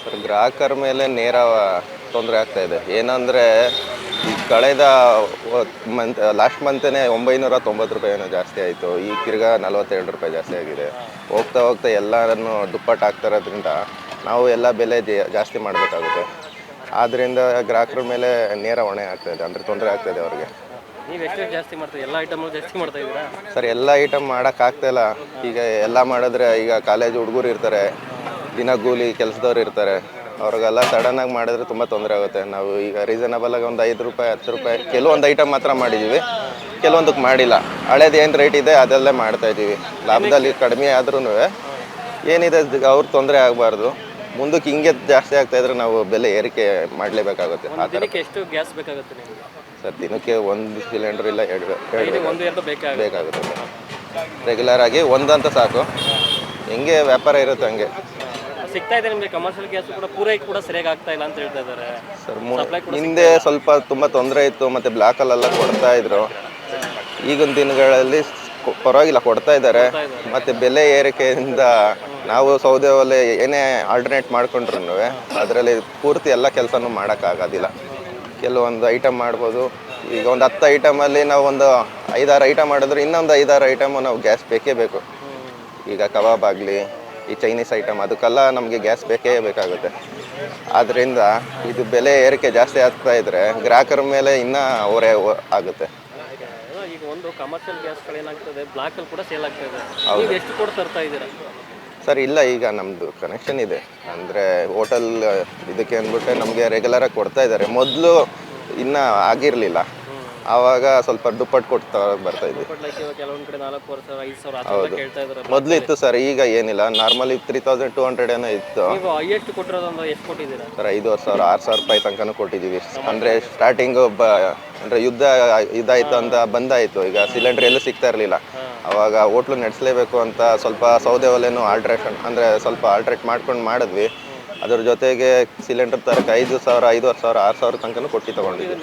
Sir ಗ್ರಾಹಕರ ಮೇಲೆ ನೇರ ತೊಂದರೆ ಆಗ್ತಾ ಇದೆ. ಏನಂದರೆ ಈ ಕಳೆದ ಲಾಸ್ಟ್ ಮಂತೇ 990 ರೂಪಾಯಿ ಏನೋ ಜಾಸ್ತಿ ಆಯಿತು. ಈ ತಿರ್ಗಾ 47 ರೂಪಾಯಿ ಜಾಸ್ತಿ ಆಗಿದೆ. ಹೋಗ್ತಾ ಹೋಗ್ತಾ ಎಲ್ಲರನ್ನು ದುಪ್ಪಟ್ಟು ಆಗ್ತಾ ಇರೋದ್ರಿಂದ ನಾವು ಎಲ್ಲ ಬೆಲೆ ಜಾಸ್ತಿ ಮಾಡಬೇಕಾಗುತ್ತೆ. ಆದ್ದರಿಂದ ಗ್ರಾಹಕರ ಮೇಲೆ ನೇರ ಹೊಣೆ ಆಗ್ತಾಯಿದೆ, ಅಂದರೆ ತೊಂದರೆ ಆಗ್ತಾಯಿದೆ ಅವ್ರಿಗೆ. ನೀವು ಎಷ್ಟು ಜಾಸ್ತಿ ಮಾಡ್ತೀವಿ? ಎಲ್ಲ ಐಟಮ್ ಜಾಸ್ತಿ ಮಾಡ್ತಾ ಇದ್ದೀರಾ ಸರ್? ಎಲ್ಲ ಐಟಮ್ ಮಾಡೋಕ್ಕಾಗ್ತಾಯಿಲ್ಲ. ಈಗ ಎಲ್ಲ ಮಾಡಿದ್ರೆ ಈಗ ಕಾಲೇಜ್ ಹುಡುಗರು ಇರ್ತಾರೆ, ದಿನ ಕೂಲಿ ಕೆಲಸದವ್ರು ಇರ್ತಾರೆ, ಅವ್ರಿಗೆಲ್ಲ ಸಡನ್ನಾಗಿ ಮಾಡಿದ್ರೆ ತುಂಬ ತೊಂದರೆ ಆಗುತ್ತೆ. ನಾವು ಈಗ ರೀಸನಬಲಾಗಿ ಒಂದು 5 ರೂಪಾಯಿ 10 ರೂಪಾಯಿ ಕೆಲವೊಂದು ಐಟಮ್ ಮಾತ್ರ ಮಾಡಿದ್ದೀವಿ, ಕೆಲವೊಂದಕ್ಕೆ ಮಾಡಿಲ್ಲ. ಹಳೇದು ಏನು ರೇಟ್ ಇದೆ ಅದಲ್ಲೇ ಮಾಡ್ತಾಯಿದ್ದೀವಿ. ಲಾಭದಲ್ಲಿ ಕಡಿಮೆ ಆದ್ರೂ ಏನಿದೆ ಅವ್ರು ತೊಂದರೆ ಆಗಬಾರ್ದು. ಮುಂದಕ್ಕೆ ಹಿಂಗೆ ಜಾಸ್ತಿ ಆಗ್ತಾಯಿದ್ರೆ ನಾವು ಬೆಲೆ ಏರಿಕೆ ಮಾಡಲೇಬೇಕಾಗುತ್ತೆ. ಆ ಥರ. ಎಷ್ಟು ಗ್ಯಾಸ್ ಬೇಕಾಗುತ್ತೆ ನಿಮಗೆ? ಸರ್ ದಿನಕ್ಕೆ 1 ಸಿಲಿಂಡ್ರ್ ಇಲ್ಲ 2 ಬೇಕಾಗುತ್ತೆ ಸರ್. ರೆಗ್ಯುಲರ್ ಆಗಿ ಒಂದಂತ ಸಾಕು, ಹೆಂಗೆ ವ್ಯಾಪಾರ ಇರುತ್ತೆ ಹಂಗೆ ಸಿಗ್ತಾ ಇದೆ ನಿಮಗೆ. ಕಮರ್ಷಿಯಲ್ ಗ್ಯಾಸ್ ಕೂಡ ಪೂರೈಕೆ ಕೂಡ ಸರಿಯಾಗಿ ಆಗ್ತಾ ಇಲ್ಲ ಅಂತ ಹೇಳ್ತಾ ಇದ್ದಾರೆ ಸರ್. ಹಿಂದೆ ಸ್ವಲ್ಪ ತುಂಬ ತೊಂದರೆ ಇತ್ತು, ಮತ್ತು ಬ್ಲಾಕಲ್ಲೆಲ್ಲ ಕೊಡ್ತಾ ಇದ್ರು. ಈಗಿನ ದಿನಗಳಲ್ಲಿ ಪರವಾಗಿಲ್ಲ, ಕೊಡ್ತಾ ಇದ್ದಾರೆ. ಮತ್ತು ಬೆಲೆ ಏರಿಕೆಯಿಂದ ನಾವು ಸೌದೆ ಒಲೆ ಏನೇ ಆಲ್ಟರ್ನೇಟ್ ಮಾಡ್ಕೊಂಡ್ರು ಅದರಲ್ಲಿ ಪೂರ್ತಿ ಎಲ್ಲ ಕೆಲಸನೂ ಮಾಡೋಕ್ಕಾಗೋದಿಲ್ಲ. ಕೆಲವೊಂದು ಐಟಮ್ ಮಾಡ್ಬೋದು. ಈಗ ಒಂದು 10 ಐಟಮಲ್ಲಿ ನಾವು ಒಂದು 5-6 ಐಟಮ್ ಮಾಡಿದ್ರೆ ಇನ್ನೊಂದು 5-6 ಐಟಮು ನಾವು ಗ್ಯಾಸ್ ಬೇಕೇ ಬೇಕು. ಈಗ ಕಬಾಬ್ ಆಗಲಿ, ಈ ಚೈನೀಸ್ ಐಟಮ್, ಅದಕ್ಕೆಲ್ಲ ನಮಗೆ ಗ್ಯಾಸ್ ಬೇಕೇ ಬೇಕಾಗುತ್ತೆ. ಆದ್ದರಿಂದ ಇದು ಬೆಲೆ ಏರಿಕೆ ಜಾಸ್ತಿ ಆಗ್ತಾ ಇದ್ದರೆ ಗ್ರಾಹಕರ ಮೇಲೆ ಇನ್ನೂ ಹೊರೆ ಆಗುತ್ತೆ. ಈಗ ಒಂದು ಕಮರ್ಷಿಯಲ್ ಗ್ಯಾಸ್ಗಳು ಏನಾಗ್ತದೆ, ಬ್ಲಾಕಲ್ಲಿ ಕೂಡ ಸೇಲ್ ಆಗ್ತಾ ಇದೆ. ನೀವು ಎಷ್ಟು ಕೊಟ್ಟು ತರ್ತಾ ಇದ್ದೀರಾ ಸರ್? ಇಲ್ಲ, ಈಗ ನಮ್ಮದು ಕನೆಕ್ಷನ್ ಇದೆ, ಅಂದರೆ ಹೋಟೆಲ್ ಇದಕ್ಕೆ ಅಂದ್ಬಿಟ್ಟೆ ನಮಗೆ ರೆಗ್ಯುಲರಾಗಿ ಕೊಡ್ತಾ ಇದ್ದಾರೆ. ಮೊದಲು ಇನ್ನೂ ಆಗಿರಲಿಲ್ಲ, ಆವಾಗ ಸ್ವಲ್ಪ ದುಪ್ಪಟ್ಟು ಕೊಡ್ತಾ ಬರ್ತಾಯಿದ್ವಿ. ಹೌದು, ಮೊದಲು ಇತ್ತು ಸರ್, ಈಗ ಏನಿಲ್ಲ. ನಾರ್ಮಲಿ 3200 ಏನೋ ಇತ್ತು ಸರ್. 5000 6000 ರೂಪಾಯಿ ತನಕನೂ ಕೊಟ್ಟಿದ್ದೀವಿ. ಅಂದರೆ ಸ್ಟಾರ್ಟಿಂಗು ಅಂದರೆ ಯುದ್ಧ ಇದಾಯಿತು ಅಂತ ಬಂದಾಯಿತು. ಈಗ ಸಿಲಿಂಡ್ರ್ ಎಲ್ಲೂ ಸಿಗ್ತಾ ಇರಲಿಲ್ಲ. ಆವಾಗ ಹೋಟ್ಲು ನಡೆಸಲೇಬೇಕು ಅಂತ ಸ್ವಲ್ಪ ಸೌದೆ ಒಲೆನೂ ಸ್ವಲ್ಪ ಆಲ್ಟ್ರೇಟ್ ಮಾಡ್ಕೊಂಡು ಮಾಡಿದ್ವಿ. ಅದ್ರ ಜೊತೆಗೆ ಸಿಲಿಂಡರ್ ತರಕ್ಕೆ 5000 5000 6000 ತನಕನೂ ಕೊಟ್ಟು ತೊಗೊಂಡಿದ್ವಿ.